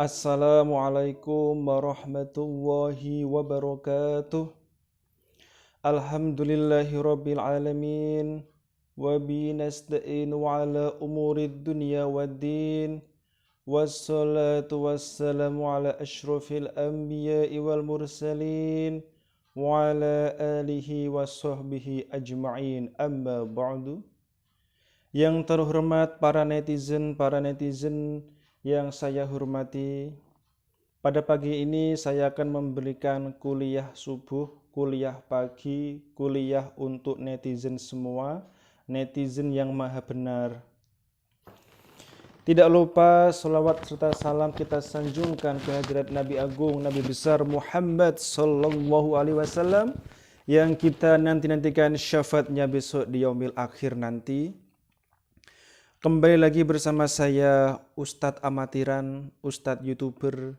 Assalamualaikum warahmatullahi wabarakatuh. Alhamdulillahi rabbil alamin. Wabi nasta'inu ala umurid dunya waddin. Wassalatu wassalamu ala ashrafil anbiya'i wal mursalin. Wa ala alihi wa sahbihi ajma'in, amma ba'du. Yang terhormat para netizen yang saya hormati, pada pagi ini saya akan memberikan kuliah subuh, kuliah pagi, kuliah untuk netizen semua, netizen yang maha benar. Tidak lupa salawat serta salam kita sanjungkan ke hadirat Nabi Agung, Nabi besar Muhammad sallallahu alaihi wasallam yang kita nantikan syafaatnya besok di yaumil akhir nanti. Kembali lagi bersama saya Ustadz Amatiran, Ustadz YouTuber,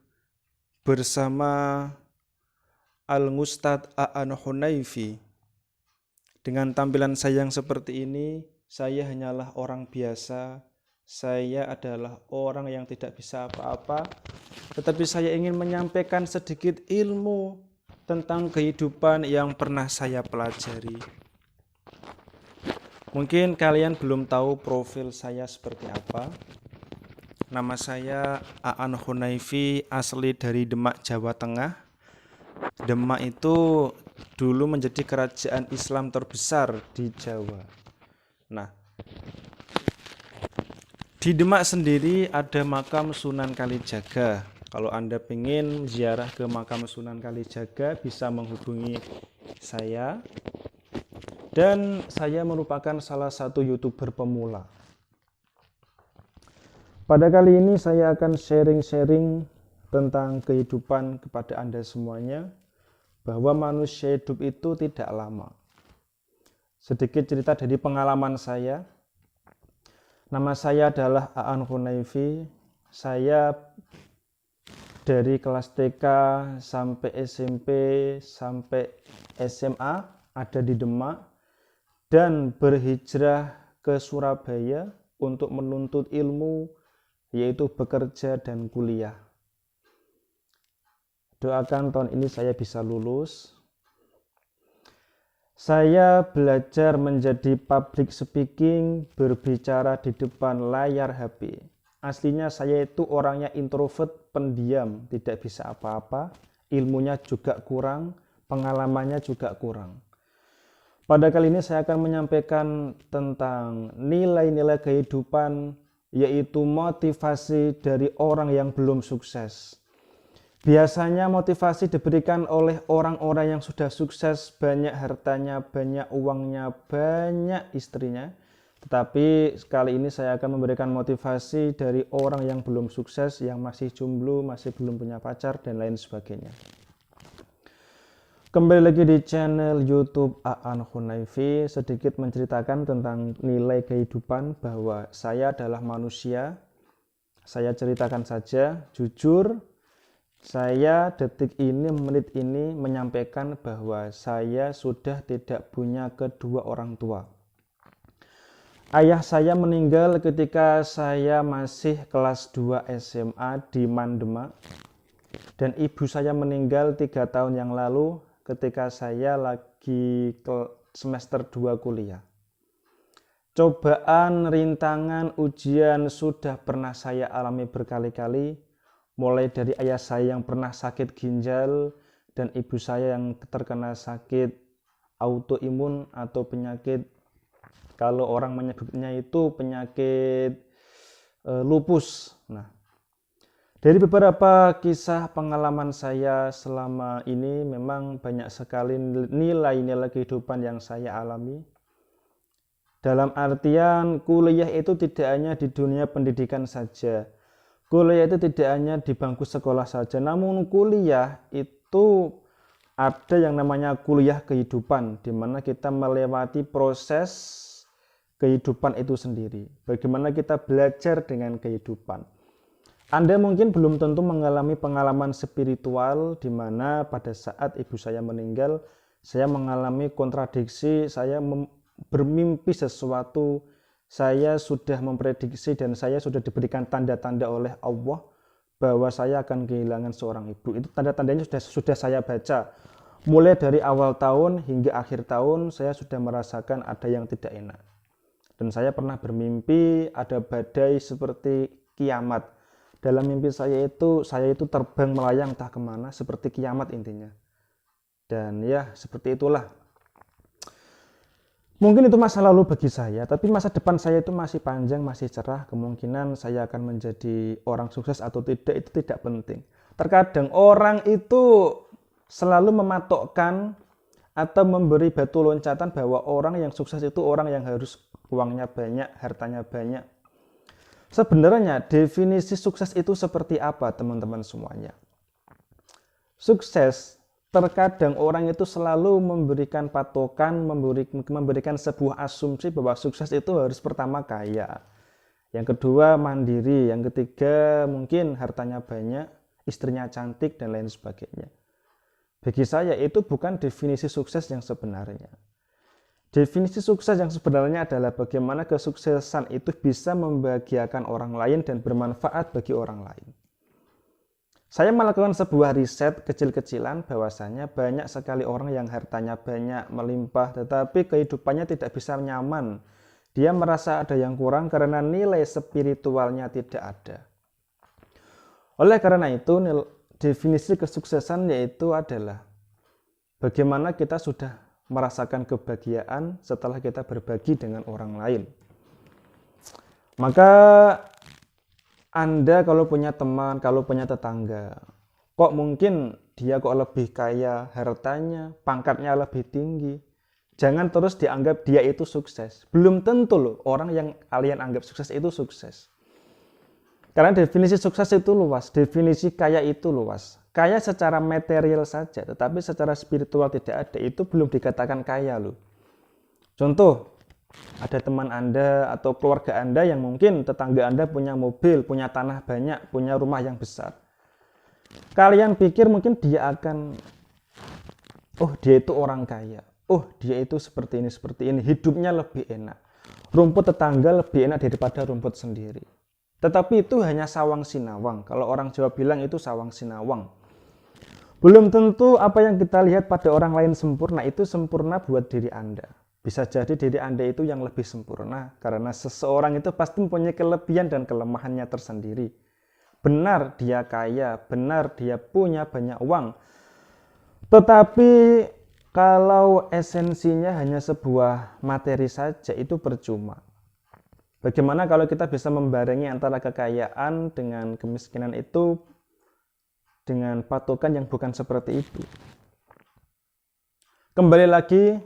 bersama Al-Ustadz A'an Hunayfi. Dengan tampilan saya yang seperti ini, saya hanyalah orang biasa, saya adalah orang yang tidak bisa apa-apa, tetapi saya ingin menyampaikan sedikit ilmu tentang kehidupan yang pernah saya pelajari. Mungkin kalian belum tahu profil saya seperti apa. Nama saya A'an Hunayfi, asli dari Demak, Jawa Tengah. Demak itu dulu menjadi kerajaan Islam terbesar di Jawa. Nah, di Demak sendiri ada makam Sunan Kalijaga. Kalau Anda ingin ziarah ke makam Sunan Kalijaga, bisa menghubungi saya. Dan saya merupakan salah satu YouTuber pemula. Pada kali ini saya akan sharing-sharing tentang kehidupan kepada Anda semuanya, bahwa manusia hidup itu tidak lama. Sedikit cerita dari pengalaman saya. Nama saya adalah A'an Hunayfi. Saya dari kelas TK sampai SMP sampai SMA ada di Demak, dan berhijrah ke Surabaya untuk menuntut ilmu, yaitu bekerja dan kuliah. Doakan tahun ini saya bisa lulus. Saya belajar menjadi public speaking, berbicara di depan layar HP. Aslinya saya itu orangnya introvert, pendiam, tidak bisa apa-apa, ilmunya juga kurang, pengalamannya juga kurang. Pada kali ini saya akan menyampaikan tentang nilai-nilai kehidupan, yaitu motivasi dari orang yang belum sukses. Biasanya motivasi diberikan oleh orang-orang yang sudah sukses, banyak hartanya, banyak uangnya, banyak istrinya. Tetapi kali ini saya akan memberikan motivasi dari orang yang belum sukses, yang masih jomblo, masih belum punya pacar, dan lain sebagainya. Kembali lagi di channel YouTube A'an Hunayfi, sedikit menceritakan tentang nilai kehidupan, bahwa saya adalah manusia. Saya ceritakan saja, jujur, saya detik ini, menit ini menyampaikan bahwa saya sudah tidak punya kedua orang tua. Ayah saya meninggal ketika saya masih kelas 2 SMA di Mandemak, dan ibu saya meninggal 3 tahun yang lalu ketika saya lagi ke semester 2 kuliah. Cobaan, rintangan, ujian sudah pernah saya alami berkali-kali, mulai dari ayah saya yang pernah sakit ginjal dan ibu saya yang terkena sakit autoimun atau penyakit, kalau orang menyebutnya itu penyakit lupus. Nah, dari beberapa kisah pengalaman saya selama ini, memang banyak sekali nilai-nilai kehidupan yang saya alami. Dalam artian kuliah itu tidak hanya di dunia pendidikan saja. Kuliah itu tidak hanya di bangku sekolah saja, namun kuliah itu ada yang namanya kuliah kehidupan, di mana kita melewati proses kehidupan itu sendiri. Bagaimana kita belajar dengan kehidupan. Anda mungkin belum tentu mengalami pengalaman spiritual, di mana pada saat ibu saya meninggal, saya mengalami kontradiksi, saya bermimpi sesuatu, saya sudah memprediksi dan saya sudah diberikan tanda-tanda oleh Allah bahwa saya akan kehilangan seorang ibu. Itu tanda-tandanya sudah saya baca. Mulai dari awal tahun hingga akhir tahun saya sudah merasakan ada yang tidak enak. Dan saya pernah bermimpi ada badai seperti kiamat. Dalam mimpi saya itu terbang melayang entah kemana seperti kiamat intinya. Dan ya seperti itulah. Mungkin itu masa lalu bagi saya, tapi masa depan saya itu masih panjang, masih cerah. Kemungkinan saya akan menjadi orang sukses atau tidak, itu tidak penting. Terkadang orang itu selalu mematokkan atau memberi batu loncatan bahwa orang yang sukses itu orang yang harus uangnya banyak, hartanya banyak. Sebenarnya definisi sukses itu seperti apa, teman-teman semuanya? Sukses, terkadang orang itu selalu memberikan patokan, memberikan sebuah asumsi bahwa sukses itu harus pertama kaya. Yang kedua mandiri, yang ketiga mungkin hartanya banyak, istrinya cantik dan lain sebagainya. Bagi saya itu bukan definisi sukses yang sebenarnya. Definisi sukses yang sebenarnya adalah bagaimana kesuksesan itu bisa membahagiakan orang lain dan bermanfaat bagi orang lain. Saya melakukan sebuah riset kecil-kecilan bahwasanya banyak sekali orang yang hartanya banyak, melimpah, tetapi kehidupannya tidak bisa nyaman. Dia merasa ada yang kurang karena nilai spiritualnya tidak ada. Oleh karena itu, definisi kesuksesan yaitu adalah bagaimana kita sudah merasakan kebahagiaan setelah kita berbagi dengan orang lain. Maka Anda kalau punya teman, kalau punya tetangga, kok mungkin dia kok lebih kaya hartanya, pangkatnya lebih tinggi. Jangan terus dianggap dia itu sukses. Belum tentu loh orang yang kalian anggap sukses itu sukses. Karena definisi sukses itu luas, definisi kaya itu luas. Kaya secara material saja, tetapi secara spiritual tidak ada, itu belum dikatakan kaya loh. Contoh, ada teman Anda atau keluarga Anda yang mungkin tetangga Anda punya mobil, punya tanah banyak, punya rumah yang besar. Kalian pikir mungkin dia akan, oh dia itu orang kaya, oh dia itu seperti ini, hidupnya lebih enak. Rumput tetangga lebih enak daripada rumput sendiri. Tetapi itu hanya sawang sinawang. Kalau orang Jawa bilang itu sawang sinawang. Belum tentu apa yang kita lihat pada orang lain sempurna itu sempurna buat diri Anda. Bisa jadi diri Anda itu yang lebih sempurna karena seseorang itu pasti mempunyai kelebihan dan kelemahannya tersendiri. Benar dia kaya, benar dia punya banyak uang. Tetapi kalau esensinya hanya sebuah materi saja itu percuma. Bagaimana kalau kita bisa membarengi antara kekayaan dengan kemiskinan itu dengan patokan yang bukan seperti itu. Kembali lagi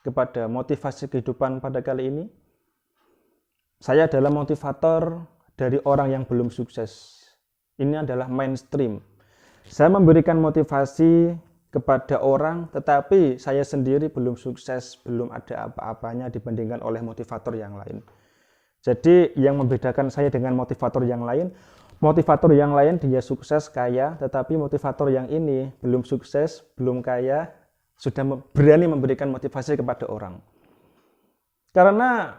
kepada motivasi kehidupan pada kali ini. Saya adalah motivator dari orang yang belum sukses. Ini adalah mainstream. Saya memberikan motivasi kepada orang, tetapi saya sendiri belum sukses, belum ada apa-apanya dibandingkan oleh motivator yang lain. Jadi yang membedakan saya dengan motivator yang lain dia sukses, kaya, tetapi motivator yang ini belum sukses, belum kaya, sudah berani memberikan motivasi kepada orang. Karena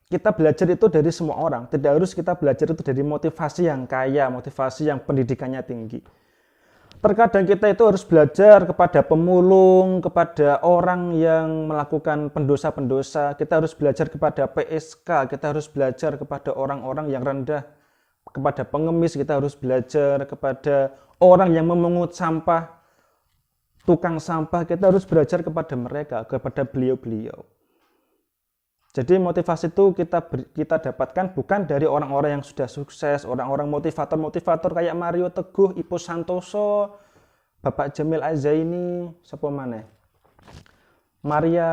kita belajar itu dari semua orang, tidak harus kita belajar itu dari motivasi yang kaya, motivasi yang pendidikannya tinggi. Terkadang kita itu harus belajar kepada pemulung, kepada orang yang melakukan pendosa-pendosa. Kita harus belajar kepada PSK, kita harus belajar kepada orang-orang yang rendah, kepada pengemis, kita harus belajar kepada orang yang memungut sampah, tukang sampah, kita harus belajar kepada mereka, kepada beliau-beliau. Jadi motivasi itu kita dapatkan bukan dari orang-orang yang sudah sukses, orang-orang motivator kayak Mario Teguh, Ipus Santoso, Bapak Jamil Azaini, siapa mana? Maria,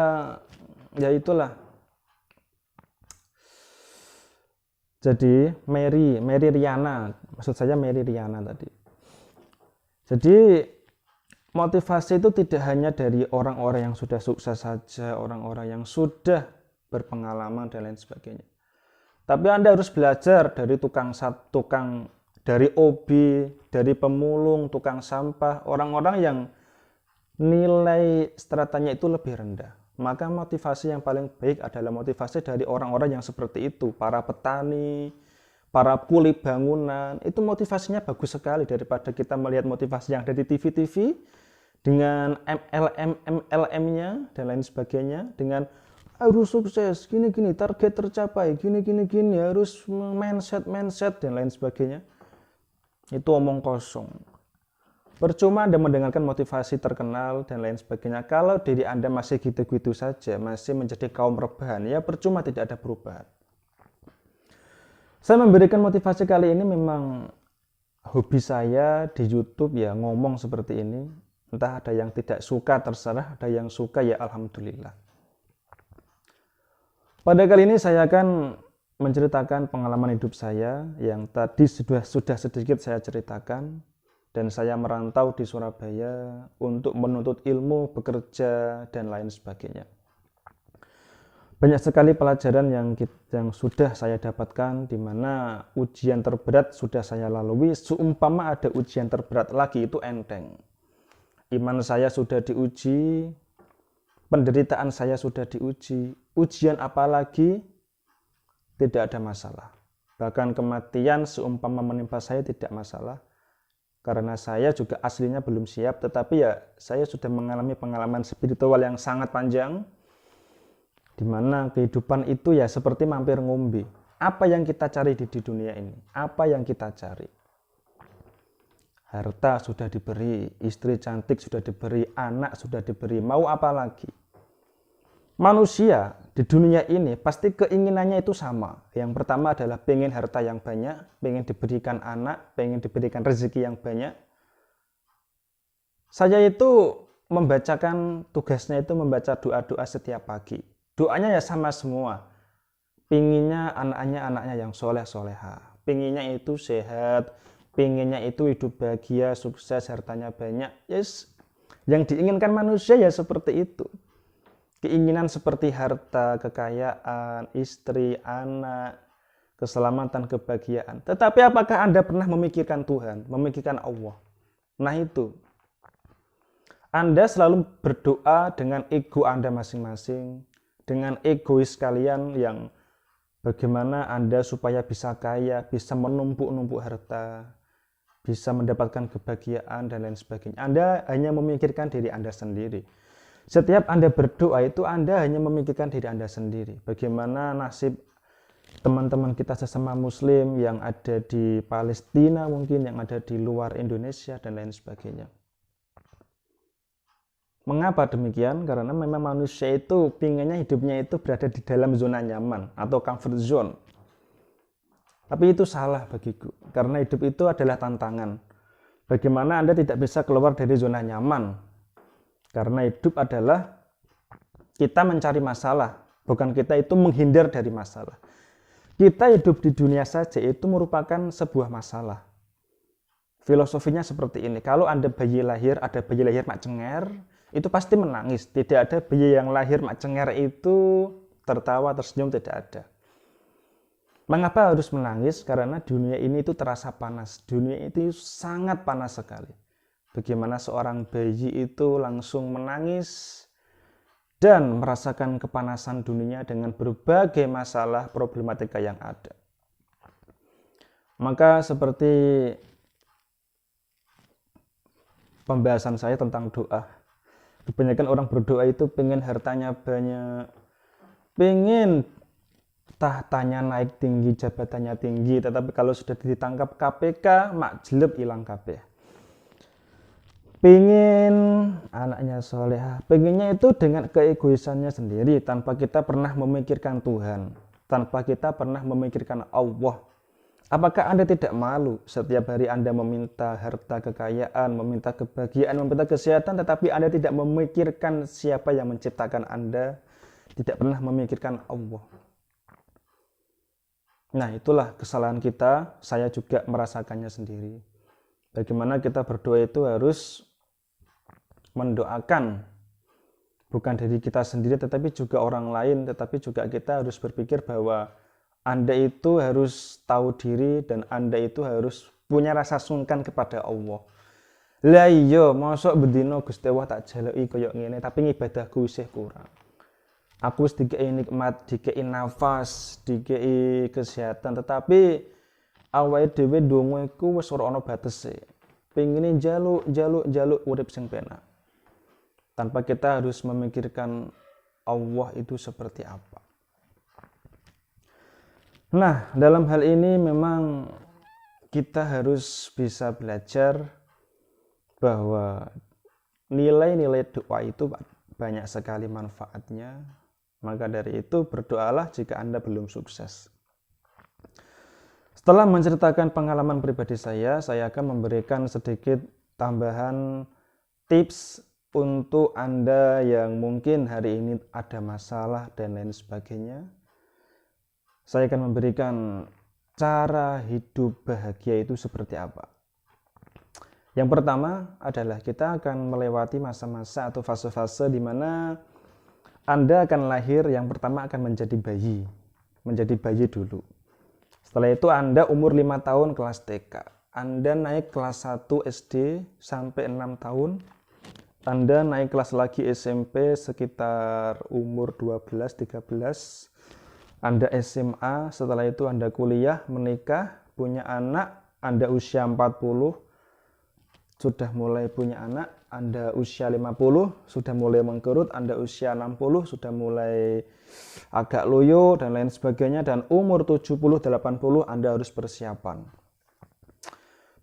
ya itulah. Jadi Mary Riana, maksud saya Mary Riana tadi. Jadi motivasi itu tidak hanya dari orang-orang yang sudah sukses saja, orang-orang yang sudah berpengalaman dan lain sebagainya. Tapi Anda harus belajar dari dari OB, dari pemulung, tukang sampah, orang-orang yang nilai stratanya itu lebih rendah. Maka motivasi yang paling baik adalah motivasi dari orang-orang yang seperti itu, para petani, para kuli bangunan, itu motivasinya bagus sekali daripada kita melihat motivasi yang ada di TV-TV dengan MLM-nya dan lain sebagainya, dengan harus sukses, gini-gini, target tercapai, gini-gini, harus mindset dan lain sebagainya. Itu omong kosong. Percuma Anda mendengarkan motivasi terkenal dan lain sebagainya. Kalau diri Anda masih gitu-gitu saja, masih menjadi kaum rebahan, ya percuma, tidak ada perubahan. Saya memberikan motivasi kali ini memang hobi saya di YouTube ya, ngomong seperti ini. Entah ada yang tidak suka, terserah. Ada yang suka, ya alhamdulillah. Pada kali ini saya akan menceritakan pengalaman hidup saya yang tadi sudah sedikit saya ceritakan. Dan saya merantau di Surabaya untuk menuntut ilmu, bekerja, dan lain sebagainya. Banyak sekali pelajaran yang sudah saya dapatkan, di mana ujian terberat sudah saya lalui. Seumpama ada ujian terberat lagi, itu enteng. Iman saya sudah diuji, penderitaan saya sudah diuji. Ujian apa lagi? Tidak ada masalah. Bahkan kematian seumpama menimpa saya tidak masalah. Karena saya juga aslinya belum siap, tetapi ya saya sudah mengalami pengalaman spiritual yang sangat panjang, di mana kehidupan itu ya seperti mampir ngombe. Apa yang kita cari di dunia ini? Apa yang kita cari? Harta sudah diberi, istri cantik sudah diberi, anak sudah diberi, mau apa lagi? Manusia di dunia ini pasti keinginannya itu sama. Yang pertama adalah pengen harta yang banyak, pengen diberikan anak, pengen diberikan rezeki yang banyak. Saya itu membacakan, tugasnya itu membaca doa-doa setiap pagi. Doanya ya sama semua. Pinginnya anaknya yang soleh-soleha. Pinginnya itu sehat, pinginnya itu hidup bahagia, sukses, hartanya banyak. Yes. Yang diinginkan manusia ya seperti itu. Keinginan seperti harta, kekayaan, istri, anak, keselamatan, kebahagiaan. Tetapi apakah Anda pernah memikirkan Tuhan, memikirkan Allah? Nah itu. Anda selalu berdoa dengan ego Anda masing-masing, dengan egois kalian yang bagaimana Anda supaya bisa kaya, bisa menumpuk-numpuk harta, bisa mendapatkan kebahagiaan, dan lain sebagainya. Anda hanya memikirkan diri Anda sendiri. Setiap Anda berdoa itu Anda hanya memikirkan diri Anda sendiri. Bagaimana nasib teman-teman kita sesama muslim yang ada di Palestina mungkin, yang ada di luar Indonesia dan lain sebagainya. Mengapa demikian? Karena memang manusia itu pinginnya hidupnya itu berada di dalam zona nyaman atau comfort zone. Tapi itu salah bagiku. Karena hidup itu adalah tantangan. Bagaimana Anda tidak bisa keluar dari zona nyaman? Karena hidup adalah kita mencari masalah, bukan kita itu menghindar dari masalah. Kita hidup di dunia saja itu merupakan sebuah masalah. Filosofinya seperti ini, kalau Anda ada bayi lahir mak cenger, itu pasti menangis. Tidak ada bayi yang lahir mak cenger itu tertawa, tersenyum, tidak ada. Mengapa harus menangis? Karena dunia ini itu terasa panas. Dunia itu sangat panas sekali. Bagaimana seorang bayi itu langsung menangis dan merasakan kepanasan dunia dengan berbagai masalah problematika yang ada. Maka seperti pembahasan saya tentang doa. Kebanyakan orang berdoa itu pengen hartanya banyak, pengen tahtanya naik tinggi, jabatannya tinggi, tetapi kalau sudah ditangkap KPK, mak jeleb hilang kabeh. Pengen anaknya solehah, pengennya itu dengan keegoisannya sendiri, tanpa kita pernah memikirkan Tuhan, tanpa kita pernah memikirkan Allah. Apakah Anda tidak malu setiap hari Anda meminta harta kekayaan, meminta kebahagiaan, meminta kesehatan, tetapi Anda tidak memikirkan siapa yang menciptakan Anda, tidak pernah memikirkan Allah. Nah, itulah kesalahan kita, saya juga merasakannya sendiri. Bagaimana kita berdoa itu harus mendoakan bukan diri kita sendiri tetapi juga orang lain, tetapi juga kita harus berpikir bahwa Anda itu harus tahu diri dan Anda itu harus punya rasa sungkan kepada Allah. Lah iya, mosok bendino Gusti Allah tak jaluki koyo ngene tapi ngibadahku isih kurang. Aku wis dikei nikmat, dikei nafas, dikei kesehatan, tetapi awake dhewe ndonga iku wis ora ana batese. Pengine jaluk urip sing penak. Tanpa kita harus memikirkan Allah itu seperti apa. Nah, dalam hal ini memang kita harus bisa belajar bahwa nilai-nilai doa itu banyak sekali manfaatnya. Maka dari itu berdoalah jika Anda belum sukses. Setelah menceritakan pengalaman pribadi saya akan memberikan sedikit tambahan tips untuk Anda yang mungkin hari ini ada masalah dan lain sebagainya. Saya akan memberikan cara hidup bahagia itu seperti apa. Yang pertama adalah kita akan melewati masa-masa atau fase-fase di mana Anda akan lahir, yang pertama akan menjadi bayi dulu. Setelah itu Anda umur 5 tahun kelas TK. Anda naik kelas 1 SD sampai 6 tahun. Anda naik kelas lagi SMP sekitar umur 12-13. Anda SMA, setelah itu Anda kuliah, menikah, punya anak, Anda usia 40, sudah mulai punya anak, Anda usia 50, sudah mulai mengkerut, Anda usia 60, sudah mulai agak loyo, dan lain sebagainya, dan umur 70-80, Anda harus persiapan.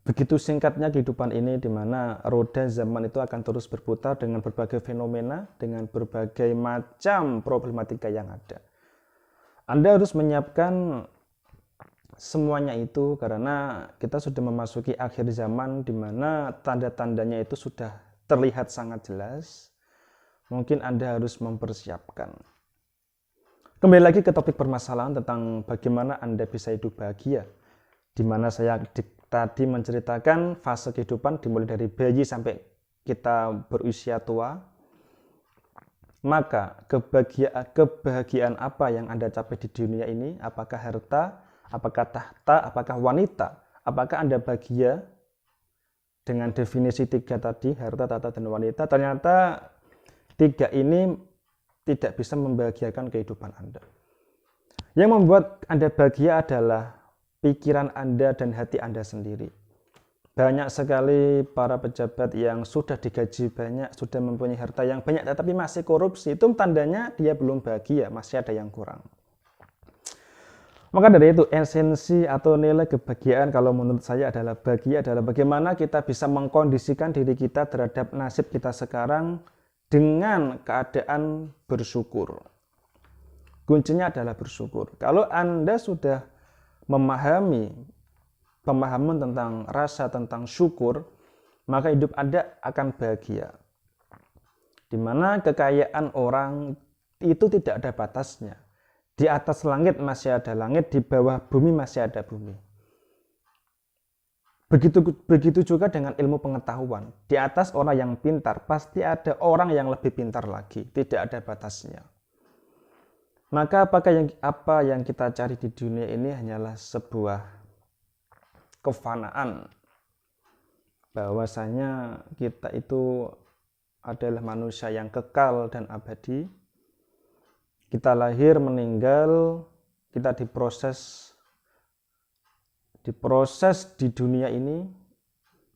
Begitu singkatnya kehidupan ini, di mana roda zaman itu akan terus berputar dengan berbagai fenomena, dengan berbagai macam problematika yang ada. Anda harus menyiapkan semuanya itu karena kita sudah memasuki akhir zaman di mana tanda-tandanya itu sudah terlihat sangat jelas. Mungkin Anda harus mempersiapkan. Kembali lagi ke topik permasalahan tentang bagaimana Anda bisa hidup bahagia. Di mana saya tadi menceritakan fase kehidupan dimulai dari bayi sampai kita berusia tua. Maka kebahagiaan apa yang Anda capai di dunia ini? Apakah harta, apakah tahta, apakah wanita? Apakah Anda bahagia dengan definisi 3 tadi, harta, tahta, dan wanita? Ternyata 3 ini tidak bisa membahagiakan kehidupan Anda. Yang membuat Anda bahagia adalah pikiran Anda dan hati Anda sendiri. Banyak sekali para pejabat yang sudah digaji banyak, sudah mempunyai harta yang banyak, tetapi masih korupsi. Itu tandanya dia belum bahagia, masih ada yang kurang. Maka dari itu, esensi atau nilai kebahagiaan kalau menurut saya adalah bahagia adalah bagaimana kita bisa mengkondisikan diri kita terhadap nasib kita sekarang dengan keadaan bersyukur. Kuncinya adalah bersyukur. Kalau Anda sudah memahami pemahaman tentang rasa, tentang syukur, maka hidup Anda akan bahagia. Di mana kekayaan orang itu tidak ada batasnya. Di atas langit masih ada langit, di bawah bumi masih ada bumi. Begitu juga dengan ilmu pengetahuan. Di atas orang yang pintar, pasti ada orang yang lebih pintar lagi. Tidak ada batasnya. Maka apa yang kita cari di dunia ini hanyalah sebuah kefanaan, bahwasanya kita itu adalah manusia yang kekal dan abadi. Kita lahir, meninggal, kita diproses di dunia ini.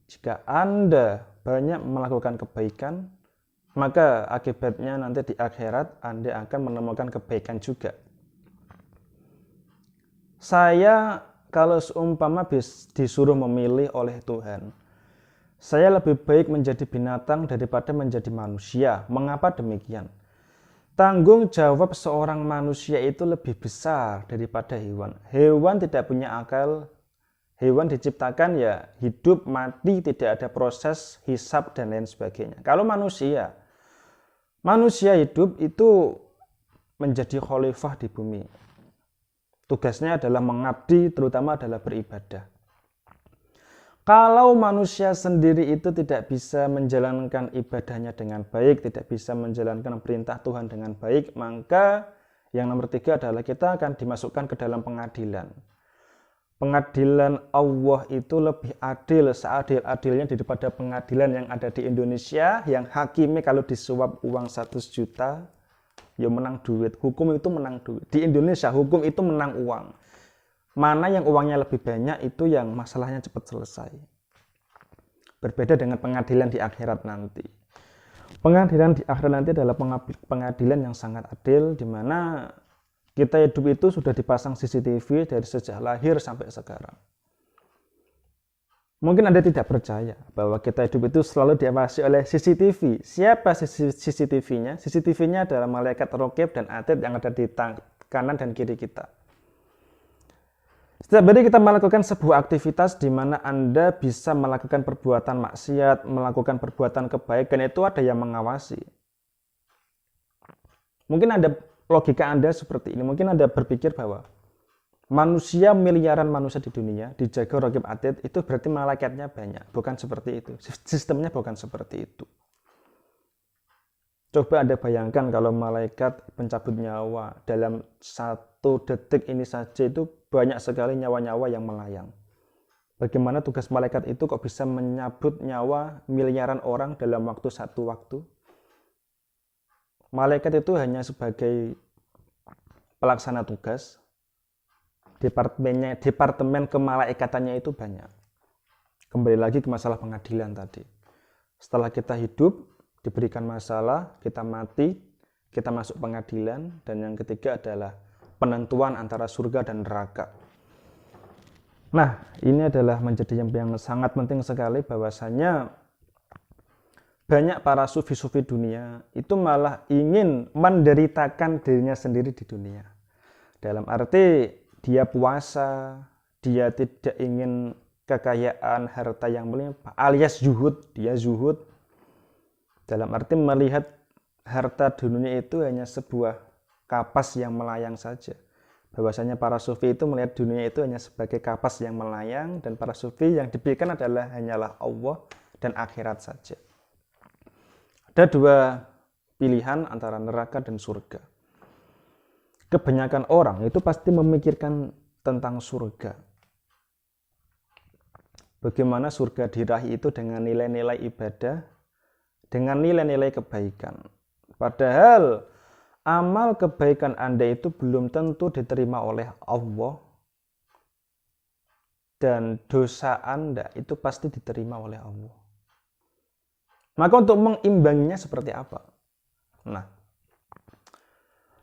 Jika Anda banyak melakukan kebaikan, maka akibatnya nanti di akhirat Anda akan menemukan kebaikan juga. Saya kalau seumpama disuruh memilih oleh Tuhan, saya lebih baik menjadi binatang daripada menjadi manusia. Mengapa demikian? Tanggung jawab seorang manusia itu lebih besar daripada hewan. Hewan tidak punya akal. Hewan diciptakan ya hidup, mati, tidak ada proses hisab dan lain sebagainya. Kalau manusia hidup itu menjadi khalifah di bumi. Tugasnya adalah mengabdi, terutama adalah beribadah. Kalau manusia sendiri itu tidak bisa menjalankan ibadahnya dengan baik, tidak bisa menjalankan perintah Tuhan dengan baik, maka yang nomor 3 adalah kita akan dimasukkan ke dalam pengadilan. Pengadilan Allah itu lebih adil, seadil-adilnya daripada pengadilan yang ada di Indonesia, yang hakimnya kalau disuap uang 100 juta, ya menang duit. Hukum itu menang duit. Di Indonesia hukum itu menang uang. Mana yang uangnya lebih banyak itu yang masalahnya cepat selesai. Berbeda dengan pengadilan di akhirat nanti. Pengadilan di akhirat nanti adalah pengadilan yang sangat adil, di mana kita hidup itu sudah dipasang CCTV dari sejak lahir sampai sekarang. Mungkin Anda tidak percaya bahwa kita hidup itu selalu diawasi oleh CCTV. Siapa CCTV-nya? CCTV-nya adalah malaikat raqib dan atid yang ada di kanan dan kiri kita. Setiap hari kita melakukan sebuah aktivitas di mana Anda bisa melakukan perbuatan maksiat, melakukan perbuatan kebaikan, itu ada yang mengawasi. Mungkin logika Anda seperti ini. Mungkin Anda berpikir bahwa miliaran manusia di dunia dijaga raqib atid, itu berarti malaikatnya banyak. Bukan seperti itu. Sistemnya bukan seperti itu. Coba Anda bayangkan kalau malaikat pencabut nyawa dalam 1 detik ini saja itu banyak sekali nyawa-nyawa yang melayang. Bagaimana tugas malaikat itu kok bisa menyabut nyawa miliaran orang dalam satu waktu? Malaikat itu hanya sebagai pelaksana tugas. Departemen kemalaikatannya itu banyak. Kembali lagi ke masalah pengadilan tadi. Setelah kita hidup, diberikan masalah, kita mati, kita masuk pengadilan, dan yang ketiga adalah penentuan antara surga dan neraka. Nah, ini adalah menjadi yang sangat penting sekali, bahwasanya banyak para sufi-sufi dunia itu malah ingin menderitakan dirinya sendiri di dunia. Dalam arti dia puasa, dia tidak ingin kekayaan, harta yang melimpah, alias zuhud, dia zuhud. Dalam arti melihat harta dunia itu hanya sebuah kapas yang melayang saja. Bahwasanya para sufi itu melihat dunia itu hanya sebagai kapas yang melayang, dan para sufi yang diberikan adalah hanyalah Allah dan akhirat saja. Ada 2 pilihan antara neraka dan surga. Kebanyakan orang itu pasti memikirkan tentang surga. Bagaimana surga diraih itu dengan nilai-nilai ibadah, dengan nilai-nilai kebaikan. Padahal amal kebaikan Anda itu belum tentu diterima oleh Allah, dan dosa Anda itu pasti diterima oleh Allah. Maka untuk mengimbanginya seperti apa? Nah,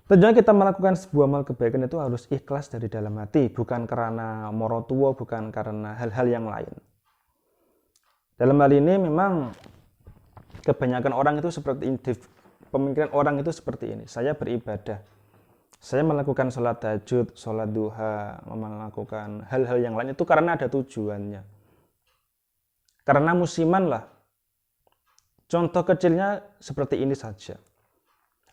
tentunya kita melakukan sebuah amal kebaikan itu harus ikhlas dari dalam hati, bukan karena morotuwo, bukan karena hal-hal yang lain. Dalam hal ini memang kebanyakan orang itu seperti ini, pemikiran orang itu seperti ini. Saya beribadah, saya melakukan sholat tahajud, sholat duha, melakukan hal-hal yang lain itu karena ada tujuannya. Karena musiman lah. Contoh kecilnya seperti ini saja.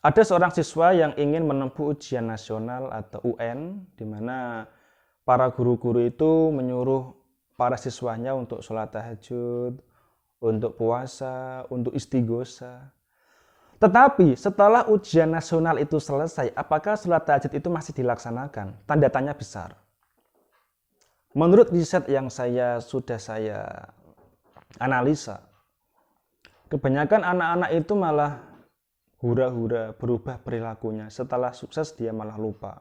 Ada seorang siswa yang ingin menempuh ujian nasional atau UN, di mana para guru-guru itu menyuruh para siswanya untuk sholat tahajud, untuk puasa, untuk istighosa. Tetapi setelah ujian nasional itu selesai, apakah sholat tahajud itu masih dilaksanakan? Tanda tanya besar. Menurut riset yang sudah saya analisa, kebanyakan anak-anak itu malah hura-hura berubah perilakunya. Setelah sukses dia malah lupa.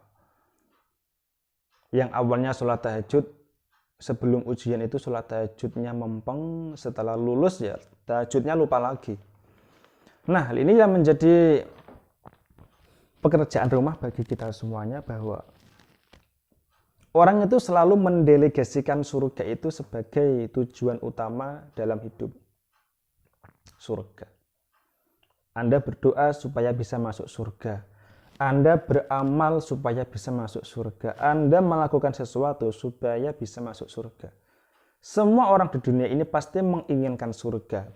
Yang awalnya sholat tahajud, sebelum ujian itu sholat tahajudnya mempeng, setelah lulus ya tahajudnya lupa lagi. Nah, hal ini yang menjadi pekerjaan rumah bagi kita semuanya, bahwa orang itu selalu mendelegasikan surga itu sebagai tujuan utama dalam hidup. Surga. Anda berdoa supaya bisa masuk surga. Anda beramal supaya bisa masuk surga. Anda melakukan sesuatu supaya bisa masuk surga. Semua orang di dunia ini pasti menginginkan surga.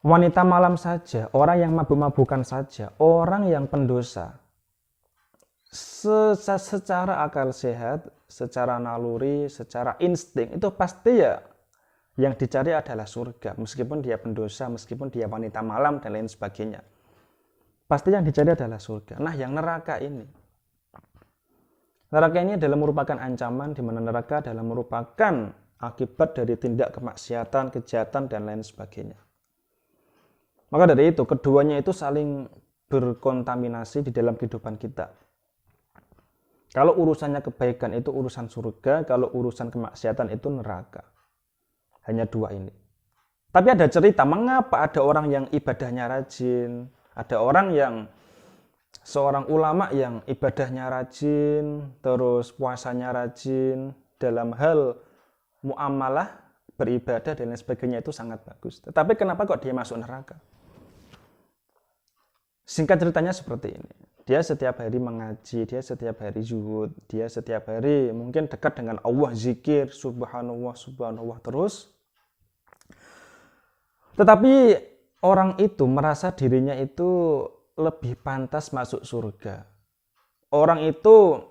Wanita malam saja, orang yang mabuk-mabukan saja, orang yang pendosa, secara akal sehat, secara naluri, secara insting, itu pasti ya yang dicari adalah surga. Meskipun dia pendosa, meskipun dia wanita malam dan lain sebagainya, pasti yang dicari adalah surga. Nah, yang neraka ini adalah merupakan ancaman, di mana neraka adalah merupakan akibat dari tindak kemaksiatan, kejahatan, dan lain sebagainya. Maka dari itu, keduanya itu saling berkontaminasi di dalam kehidupan kita. Kalau urusannya kebaikan itu urusan surga, kalau urusan kemaksiatan itu neraka. Hanya dua ini. Tapi ada cerita, mengapa ada orang yang ibadahnya rajin, ada orang yang seorang ulama yang ibadahnya rajin, terus puasanya rajin, dalam hal muamalah, beribadah dan lain sebagainya itu sangat bagus. Tetapi kenapa kok dia masuk neraka? Singkat ceritanya seperti ini. Dia setiap hari mengaji, dia setiap hari zuhud, dia setiap hari mungkin dekat dengan Allah, zikir, subhanallah, subhanallah terus. Tetapi orang itu merasa dirinya itu lebih pantas masuk surga. Orang itu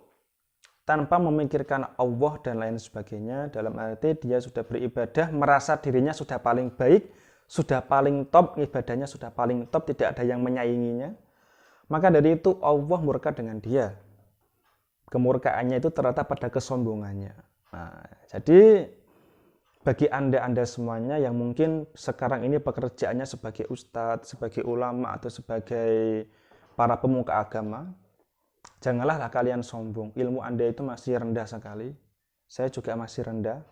tanpa memikirkan Allah dan lain sebagainya, dalam arti dia sudah beribadah, merasa dirinya sudah paling baik, sudah paling top, ibadahnya sudah paling top, tidak ada yang menyainginya. Maka dari itu Allah murka dengan dia. Kemurkaannya itu terletak pada kesombongannya. Nah, jadi bagi anda semuanya yang mungkin sekarang ini pekerjaannya sebagai ustadz, sebagai ulama, atau sebagai para pemuka agama, janganlah kalian sombong. Ilmu anda itu masih rendah sekali. Saya juga masih rendah.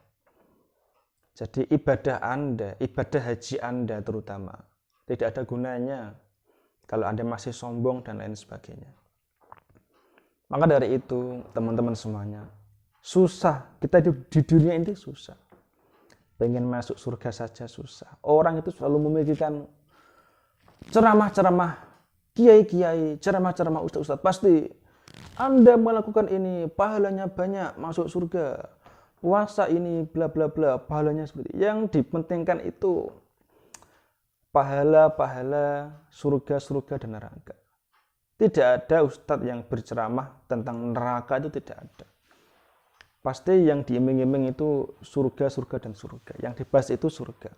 Jadi ibadah anda, ibadah haji anda terutama, tidak ada gunanya kalau anda masih sombong dan lain sebagainya. Maka dari itu, teman-teman semuanya, susah. Kita di dunia ini susah. Pengen masuk surga saja susah. Orang itu selalu memikirkan ceramah-ceramah kiai-kiai, ceramah-ceramah ustadz-ustadz. Pasti Anda melakukan ini, pahalanya banyak, masuk surga. Puasa ini, bla bla bla, pahalanya seperti. Yang dipentingkan itu pahala-pahala, surga-surga dan neraka. Tidak ada ustadz yang berceramah tentang neraka, itu tidak ada. Pasti yang diiming-iming itu surga, surga dan surga. Yang dibahas itu surga.